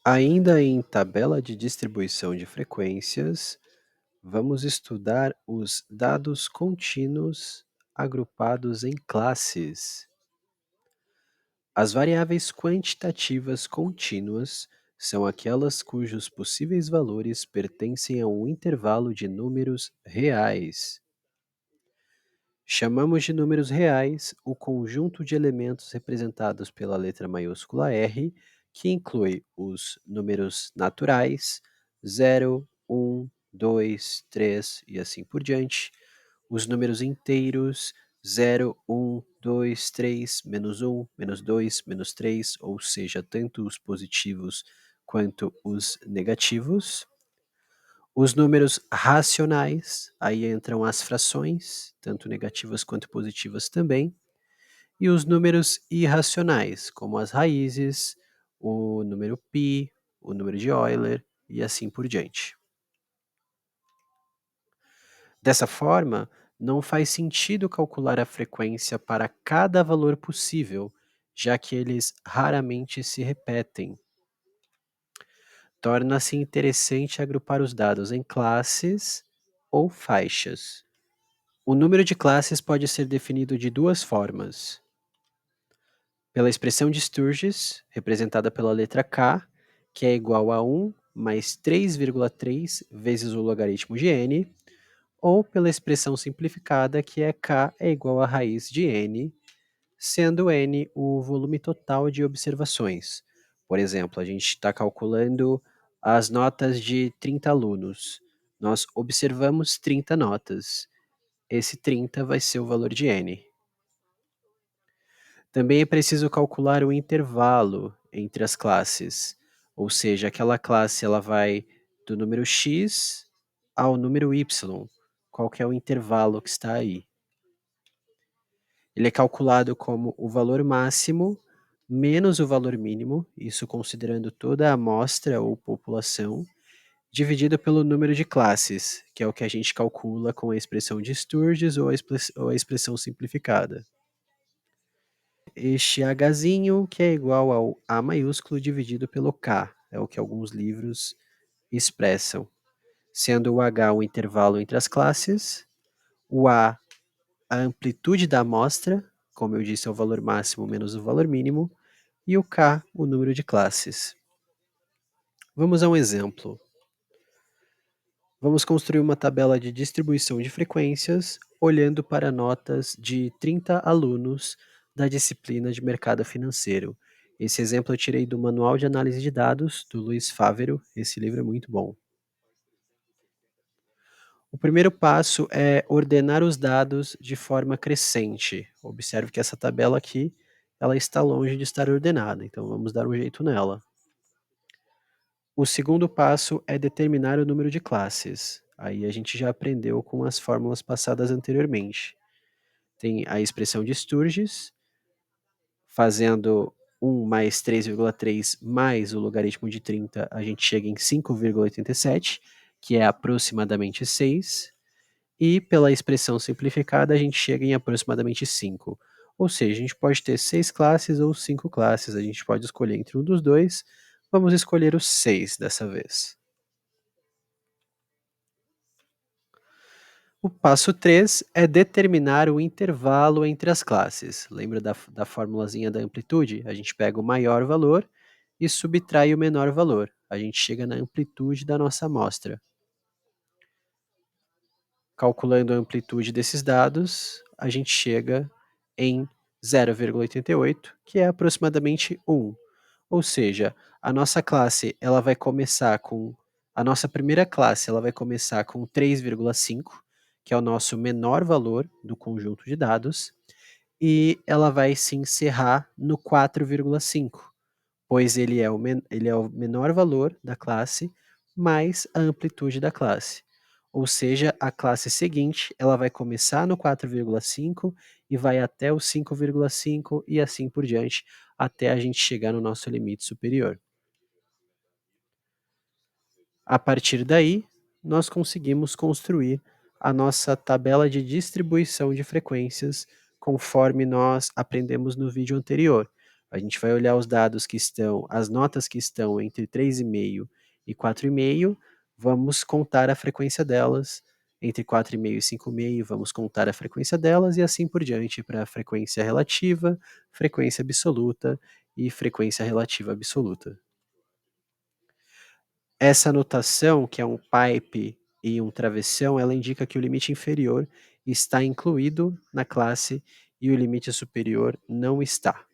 Ainda em tabela de distribuição de frequências, vamos estudar os dados contínuos agrupados em classes. As variáveis quantitativas contínuas são aquelas cujos possíveis valores pertencem a um intervalo de números reais. Chamamos de números reais o conjunto de elementos representados pela letra maiúscula R, que inclui os números naturais, 0, 1, 2, 3 e assim por diante, os números inteiros, 0, 1, 2, 3, menos 1, menos 2, menos 3, ou seja, tanto os positivos quanto os negativos, os números racionais, aí entram as frações, tanto negativas quanto positivas também, e os números irracionais, como as raízes, o número π, o número de Euler e assim por diante. Dessa forma, não faz sentido calcular a frequência para cada valor possível, já que eles raramente se repetem. Torna-se interessante agrupar os dados em classes ou faixas. O número de classes pode ser definido de duas formas. Pela expressão de Sturges, representada pela letra K, que é igual a 1 mais 3,3 vezes o logaritmo de n, ou pela expressão simplificada, que é K é igual à raiz de n, sendo n o volume total de observações. Por exemplo, a gente está calculando as notas de 30 alunos. Nós observamos 30 notas. Esse 30 vai ser o valor de n. Também é preciso calcular o intervalo entre as classes, ou seja, aquela classe ela vai do número x ao número y, qual que é o intervalo que está aí. Ele é calculado como o valor máximo menos o valor mínimo, isso considerando toda a amostra ou população, dividido pelo número de classes, que é o que a gente calcula com a expressão de Sturges ou a expressão simplificada. Este Hzinho, que é igual ao A maiúsculo dividido pelo K, é o que alguns livros expressam, sendo o H o intervalo entre as classes, o a amplitude da amostra, como eu disse, é o valor máximo menos o valor mínimo, e o K, o número de classes. Vamos a um exemplo. Vamos construir uma tabela de distribuição de frequências, olhando para notas de 30 alunos da disciplina de mercado financeiro. Esse exemplo eu tirei do Manual de Análise de Dados, do Luiz Fávero. Esse livro é muito bom. O primeiro passo é ordenar os dados de forma crescente. Observe que essa tabela aqui, ela está longe de estar ordenada, então vamos dar um jeito nela. O segundo passo é determinar o número de classes. Aí a gente já aprendeu com as fórmulas passadas anteriormente. Tem a expressão de Sturges, fazendo 1 mais 3,3 mais o logaritmo de 30, a gente chega em 5,87, que é aproximadamente 6. E pela expressão simplificada, a gente chega em aproximadamente 5. Ou seja, a gente pode ter 6 classes ou 5 classes, a gente pode escolher entre um dos dois. Vamos escolher os 6 dessa vez. O passo 3 é determinar o intervalo entre as classes. Lembra da formulazinha da amplitude? A gente pega o maior valor e subtrai o menor valor. A gente chega na amplitude da nossa amostra. Calculando a amplitude desses dados, a gente chega em 0,88, que é aproximadamente 1. Ou seja, a nossa classe ela vai começar com a nossa primeira classe ela vai começar com 3,5, que é o nosso menor valor do conjunto de dados, e ela vai se encerrar no 4,5, pois ele é o menor valor da classe mais a amplitude da classe. Ou seja, a classe seguinte ela vai começar no 4,5 e vai até o 5,5 e assim por diante, até a gente chegar no nosso limite superior. A partir daí, nós conseguimos construir a nossa tabela de distribuição de frequências conforme nós aprendemos no vídeo anterior. A gente vai olhar os dados que estão as notas que estão entre 3,5 e 4,5, vamos contar a frequência delas, entre 4,5 e 5,5, vamos contar a frequência delas e assim por diante para frequência relativa, frequência absoluta e frequência relativa absoluta. Essa notação, que é um pipe e um travessão, ela indica que o limite inferior está incluído na classe e o limite superior não está.